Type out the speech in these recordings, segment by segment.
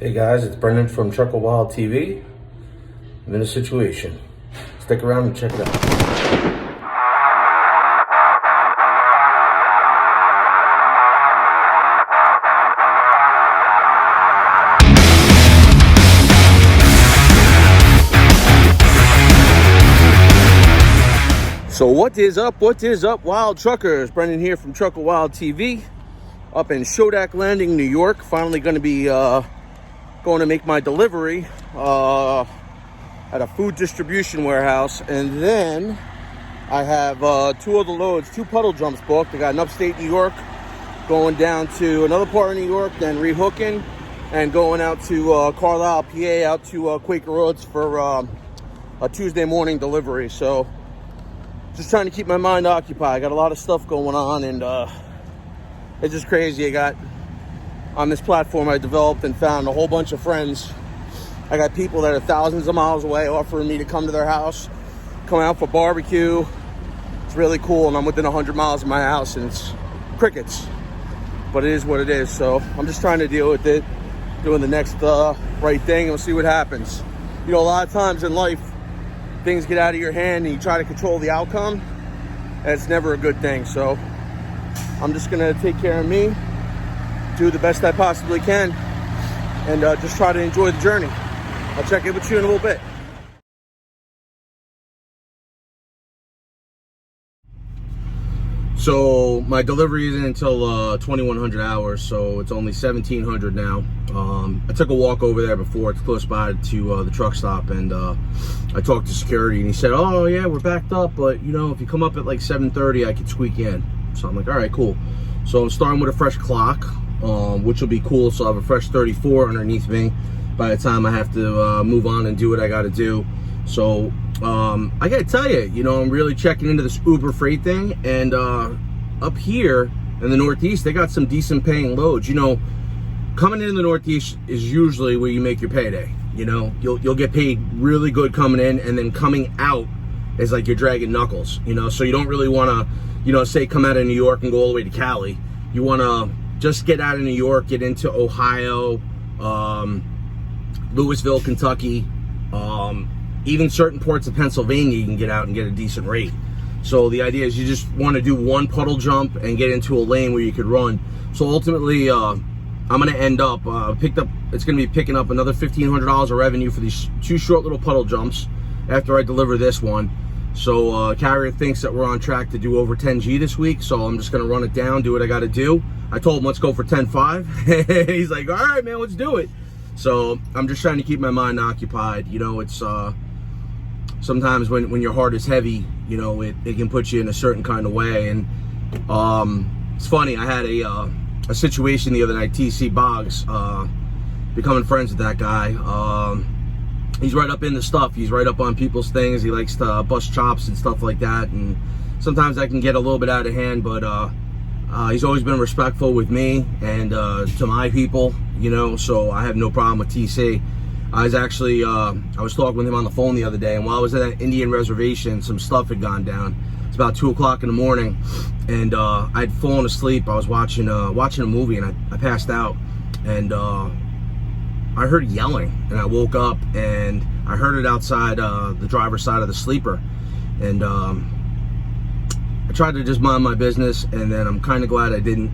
Hey guys, it's Brendan from Truckerwild TV. I'm in a situation. Stick around and check it out. So what is up, wild truckers? Brendan here from Truckerwild TV, up in Shodak Landing, New York. Finally going to be going to make my delivery at a food distribution warehouse, and then I have two other loads, two puddle jumps booked. I got an upstate New York going down to another part of New York, then rehooking and going out to Carlisle, Pa, out to Quaker Roads for a Tuesday morning delivery. So just trying to keep my mind occupied. I got a lot of stuff going on, and it's just crazy. I got on this platform I developed and found a whole bunch of friends. I got people that are thousands of miles away offering me to come to their house, come out for barbecue. It's really cool, and I'm within 100 miles of my house, and it's crickets, but it is what it is. So I'm just trying to deal with it, doing the next right thing, and we'll see what happens. You know, a lot of times in life, things get out of your hand and you try to control the outcome, and it's never a good thing. So I'm just gonna take care of me, do the best I possibly can, and just try to enjoy the journey. I'll check in with you in a little bit. So my delivery isn't until 2100 hours, so it's only 1700 now. I took a walk over there before. It's close by to the truck stop, and I talked to security, and he said, oh yeah, we're backed up, but you know, if you come up at like 7:30, I could squeak in. So I'm like, all right, cool. So I'm starting with a fresh clock, which will be cool. So I have a fresh 34 underneath me by the time I have to move on and do what I got to do. So I gotta tell you, you know, I'm really checking into this Uber freight thing, and up here in the Northeast, they got some decent paying loads. You know, coming in the Northeast is usually where you make your payday. You know, you'll get paid really good coming in, and then coming out is like you're dragging knuckles. You know, so you don't really want to, you know, say come out of New York and go all the way to Cali. You want to just get out of New York, get into Ohio, Louisville, Kentucky, even certain parts of Pennsylvania, you can get out and get a decent rate. So the idea is you just want to do one puddle jump and get into a lane where you could run. So ultimately, I'm going to end up, it's going to be picking up another $1,500 of revenue for these two short little puddle jumps after I deliver this one. So carrier thinks that we're on track to do over 10G this week, so I'm just going to run it down, do what I got to do. I told him let's go for 10.5. He's like, all right, man, let's do it. So I'm just trying to keep my mind occupied. You know, it's sometimes when your heart is heavy, you know, it can put you in a certain kind of way. And it's funny, I had a situation the other night. TC Boggs, becoming friends with that guy. He's right up in the stuff. He's right up on people's things. He likes to bust chops and stuff like that, and sometimes I can get a little bit out of hand, but he's always been respectful with me and to my people, you know, so I have no problem with TC. I was actually, I was talking with him on the phone the other day, and while I was at that Indian reservation, some stuff had gone down. It's about 2 o'clock in the morning, and I'd fallen asleep. I was watching a movie, and I passed out, and I heard yelling, and I woke up, and I heard it outside the driver's side of the sleeper, and I tried to just mind my business, and then I'm kind of glad I didn't.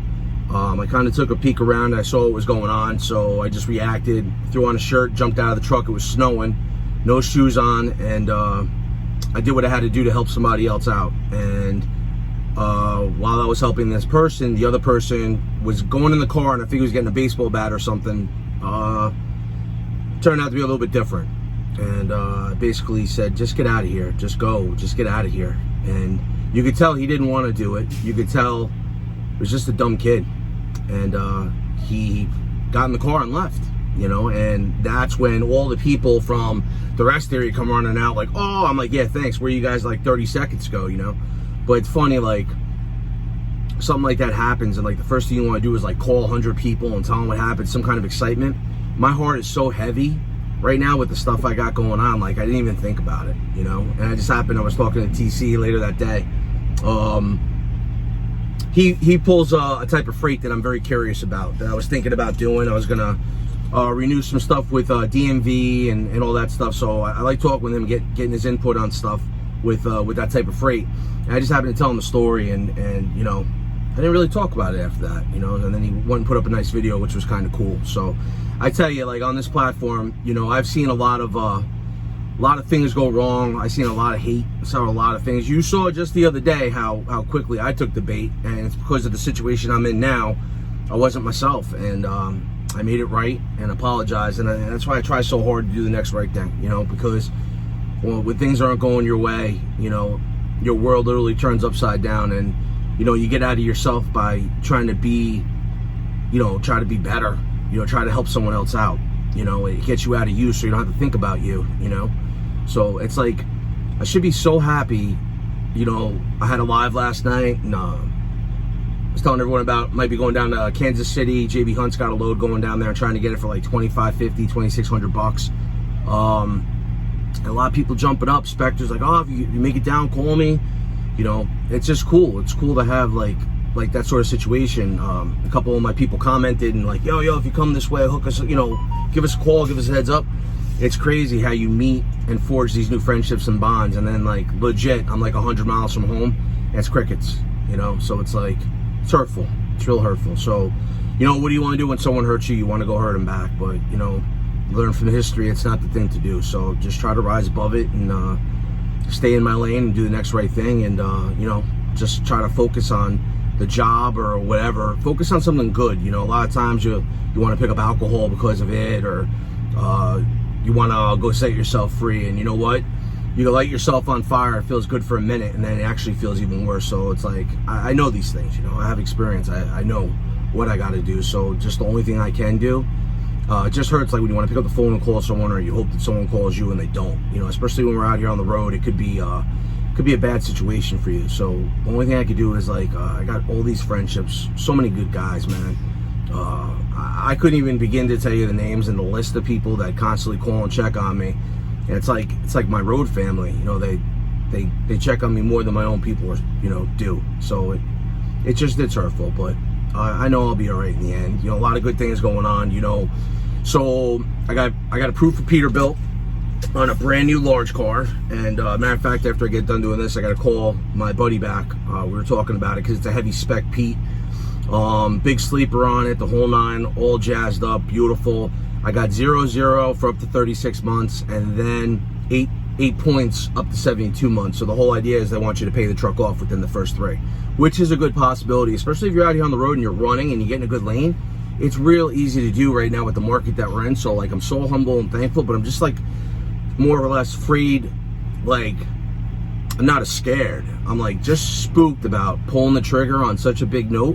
I kind of took a peek around, I saw what was going on, so I just reacted, threw on a shirt, jumped out of the truck. It was snowing, no shoes on, and I did what I had to do to help somebody else out. And while I was helping this person, the other person was going in the car, and I think he was getting a baseball bat or something. Turned out to be a little bit different, and basically said, just get out of here, just go, just get out of here. And you could tell he didn't want to do it. You could tell it was just a dumb kid, and he got in the car and left, you know. And that's when all the people from the rest area come running out like, oh, I'm like, yeah, thanks, where you guys like 30 seconds ago, you know. But it's funny, like, something like that happens, and like the first thing you want to do is like call 100 people and tell them what happened, some kind of excitement. My heart is so heavy right now with the stuff I got going on, like I didn't even think about it, you know. And I just happened, I was talking to TC later that day. He pulls a type of freight that I'm very curious about, that I was thinking about doing. I was gonna renew some stuff with DMV and all that stuff. So I like talking with him, getting his input on stuff with that type of freight. And I just happened to tell him the story, and you know, I didn't really talk about it after that, you know. And then he went and put up a nice video, which was kind of cool. So I tell you, like, on this platform, you know, I've seen a lot of things go wrong. I've seen a lot of hate. I saw a lot of things. You saw just the other day how quickly I took the bait, and it's because of the situation I'm in now. I wasn't myself, and I made it right and apologized, and that's why I try so hard to do the next right thing, you know, because, well, when things aren't going your way, you know, your world literally turns upside down, and, you know, you get out of yourself by trying to be, you know, try to be better, you know, try to help someone else out, you know. It gets you out of you so you don't have to think about you, you know. So it's like, I should be so happy, you know. I had a live last night, and I was telling everyone about, might be going down to Kansas City. JB Hunt's got a load going down there and trying to get it for like $2,550, $2,600. And a lot of people jumping up. Spectre's like, oh, if you make it down, call me. You know, it's just cool. It's cool to have like that sort of situation. A couple of my people commented and like, yo, if you come this way, hook us, you know, give us a call, give us a heads up. It's crazy how you meet and forge these new friendships and bonds, and then like legit, I'm like 100 miles from home, and it's crickets, you know. So it's like, it's hurtful. It's real hurtful. So, you know, what do you want to do when someone hurts you? You want to go hurt them back, but, you know, learn from history, it's not the thing to do. So just try to rise above it and stay in my lane and do the next right thing, and you know, just try to focus on the job or whatever. Focus on something good. You know, a lot of times you want to pick up alcohol because of it, or you want to go set yourself free, and you know what? You can light yourself on fire. It feels good for a minute, and then it actually feels even worse. So it's like, I know these things, you know. I have experience. I know what I got to do. So just the only thing I can do. It just hurts, like when you want to pick up the phone and call someone, or you hope that someone calls you and they don't. You know, especially when we're out here on the road, it could be a bad situation for you. So the only thing I could do is like, I got all these friendships, so many good guys, man. I couldn't even begin to tell you the names and the list of people that constantly call and check on me. And it's like my road family. You know, they check on me more than my own people, you know, do. So it's hurtful, but I know I'll be all right in the end. You know, a lot of good things going on, you know. So I got a proof of Peterbilt on a brand new large car, and matter of fact, after I get done doing this, I got to call my buddy back. We were talking about it because it's a heavy spec Pete. Big sleeper on it, the whole nine, all jazzed up, beautiful. I got 0-0 for up to 36 months, and then 8 points up to 72 months. So the whole idea is they want you to pay the truck off within the first 3, which is a good possibility, especially if you're out here on the road and you're running and you get in a good lane. It's real easy to do right now with the market that we're in. So like, I'm so humble and thankful, but I'm just like more or less freed. Like, I'm not as scared. I'm like just spooked about pulling the trigger on such a big note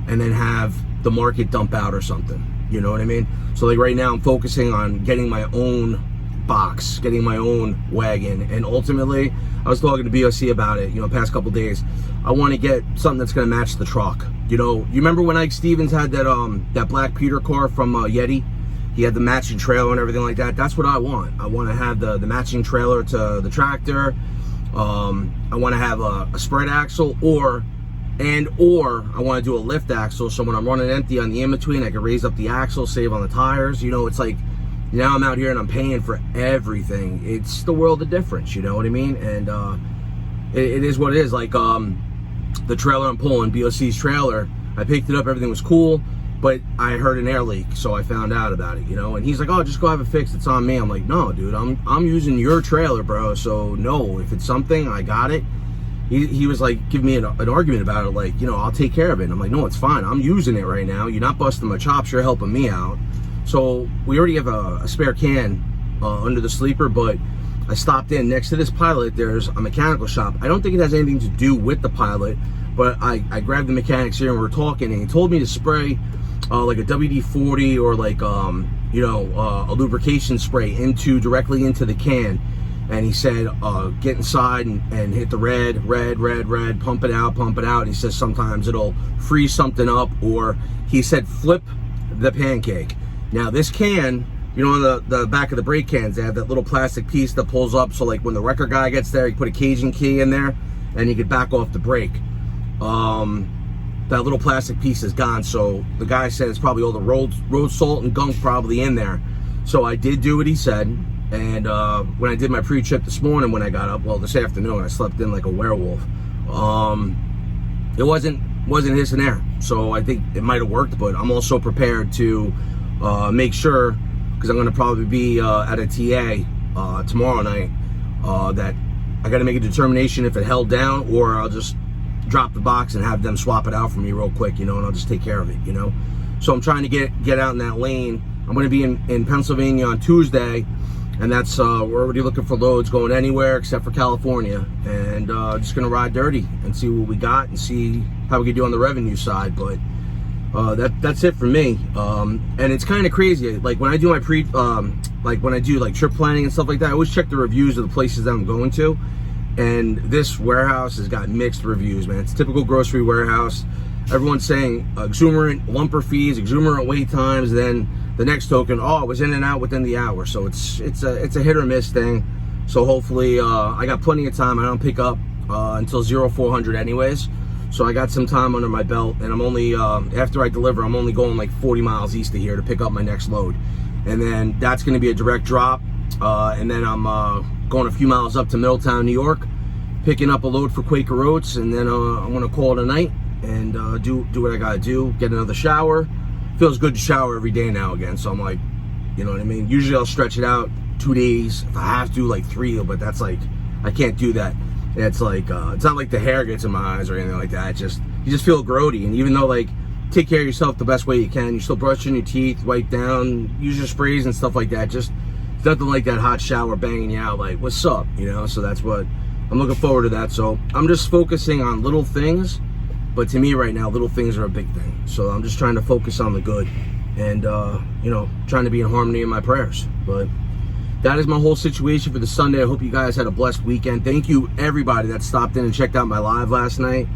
and then have the market dump out or something. You know what I mean? So like right now I'm focusing on getting my own box, getting my own wagon, and ultimately I was talking to BOC about it, you know, past couple days. I want to get something that's going to match the truck. You know, you remember when Ike Stevens had that black Peter car from Yeti? He had the matching trailer and everything like that. That's what I want. I want to have the matching trailer to the tractor. I want to have a spread axle, or I want to do a lift axle, so when I'm running empty on the in-between, I can raise up the axle, save on the tires. You know, it's like, now I'm out here and I'm paying for everything. It's the world of difference, you know what I mean? And it is what it is. Like the trailer I'm pulling, BOC's trailer, I picked it up, everything was cool, but I heard an air leak, so I found out about it, you know. And he's like, oh, just go have it fixed, it's on me. I'm like, no, dude, I'm using your trailer, bro, so no, if it's something, I got it. He was like, give me an argument about it, like, you know, I'll take care of it. And I'm like, no, it's fine, I'm using it right now, you're not busting my chops, you're helping me out. So we already have a spare can under the sleeper, but I stopped in next to this Pilot. There's a mechanical shop. I don't think it has anything to do with the Pilot, but I grabbed the mechanics here and we were talking, and he told me to spray like a WD-40 or like you know, a lubrication spray directly into the can. And he said, get inside and hit the red, pump it out. And he says sometimes it'll freeze something up, or he said flip the pancake. Now this can, you know, on the back of the brake cans, they have that little plastic piece that pulls up, so like when the wrecker guy gets there, you put a Cajun key in there and you can back off the brake. that little plastic piece is gone. So the guy said it's probably all the road salt and gunk probably in there. So I did do what he said. And when I did my pre-trip this morning, when I got up, well, this afternoon, I slept in like a werewolf. It wasn't hissing air. So I think it might have worked, but I'm also prepared to make sure, because I'm going to probably be at a TA tomorrow night, that I got to make a determination if it held down, or I'll just drop the box and have them swap it out for me real quick, you know, and I'll just take care of it, you know. So I'm trying to get out in that lane. I'm going to be in Pennsylvania on Tuesday, and that's we're already looking for loads going anywhere except for California, and just going to ride dirty and see what we got and see how we can do on the revenue side. But that's it for me. And it's kind of crazy. Like when I do my like when I do like trip planning and stuff like that, I always check the reviews of the places that I'm going to. And this warehouse has got mixed reviews, man. It's a typical grocery warehouse. Everyone's saying exuberant lumper fees, exuberant wait times. Then the next token, oh, it was in and out within the hour. So it's a hit or miss thing. So hopefully I got plenty of time. I don't pick up until 0400 anyways. So I got some time under my belt, and I'm only after I deliver, I'm only going like 40 miles east of here to pick up my next load, and then that's going to be a direct drop, and then I'm going a few miles up to Middletown, New York, picking up a load for Quaker Oats, and then I'm going to call it a night and do what I got to do, get another shower. Feels good to shower every day now again, so I'm like, you know what I mean? Usually I'll stretch it out 2 days, if I have to, like 3, but that's like, I can't do that. And it's like, it's not like the hair gets in my eyes or anything like that. You just feel grody. And even though, like, take care of yourself the best way you can, you're still brushing your teeth, wipe down, use your sprays and stuff like that. Just nothing like that hot shower banging you out, like, what's up, you know? So that's what, I'm looking forward to that. So I'm just focusing on little things, but to me right now, little things are a big thing. So I'm just trying to focus on the good and, you know, trying to be in harmony in my prayers. But that is my whole situation for the Sunday. I hope you guys had a blessed weekend. Thank you, everybody that stopped in and checked out my live last night.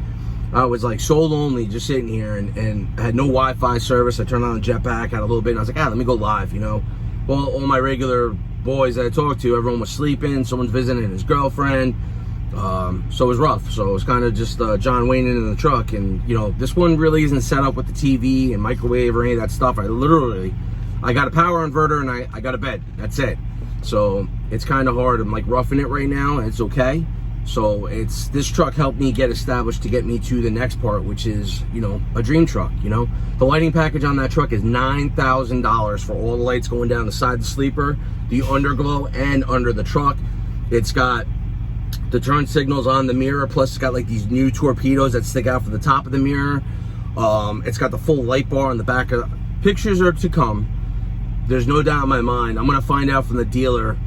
I was like so lonely just sitting here, and I had no Wi-Fi service. I turned on the jetpack, had a little bit, and I was like, let me go live, you know. Well, all my regular boys that I talked to, everyone was sleeping. Someone's visiting his girlfriend. So it was rough. So it was kind of just John Wayne in the truck. And, you know, this one really isn't set up with the TV and microwave or any of that stuff. I got a power inverter and I got a bed. That's it. So it's kind of hard. I'm like roughing it right now, and it's okay. So this truck helped me get established to get me to the next part, which is, you know, a dream truck. You know, the lighting package on that truck is $9,000 for all the lights going down the side of the sleeper, the underglow, and under the truck. It's got the turn signals on the mirror, plus it's got like these new torpedoes that stick out from the top of the mirror. It's got the full light bar on the back. Pictures are to come. There's no doubt in my mind. I'm gonna find out from the dealer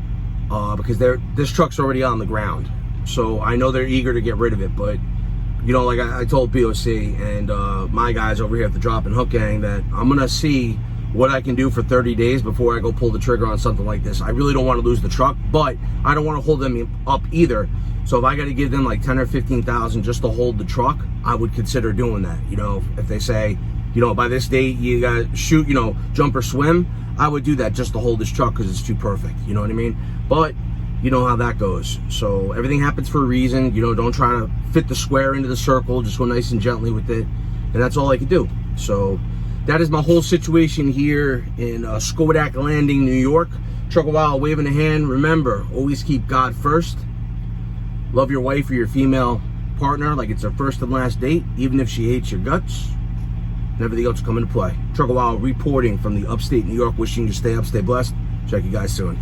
because this truck's already on the ground, so I know they're eager to get rid of it. But you know, like I told BOC and my guys over here at the Drop and Hook Gang that I'm gonna see what I can do for 30 days before I go pull the trigger on something like this. I really don't want to lose the truck, but I don't want to hold them up either. So if I got to give them like 10 or 15,000 just to hold the truck, I would consider doing that. You know, if they say, you know, by this date you got to shoot, you know, jump or swim, I would do that just to hold this truck because it's too perfect. You know what I mean? But you know how that goes. So everything happens for a reason. You know, don't try to fit the square into the circle. Just go nice and gently with it, and that's all I could do. So that is my whole situation here in Schodack Landing, New York. Truckerwild waving a hand. Remember, always keep God first. Love your wife or your female partner like it's her first and last date, even if she hates your guts. And everything else will come into play. Truckerwild reporting from the upstate New York, wishing you to stay up, stay blessed. Check you guys soon.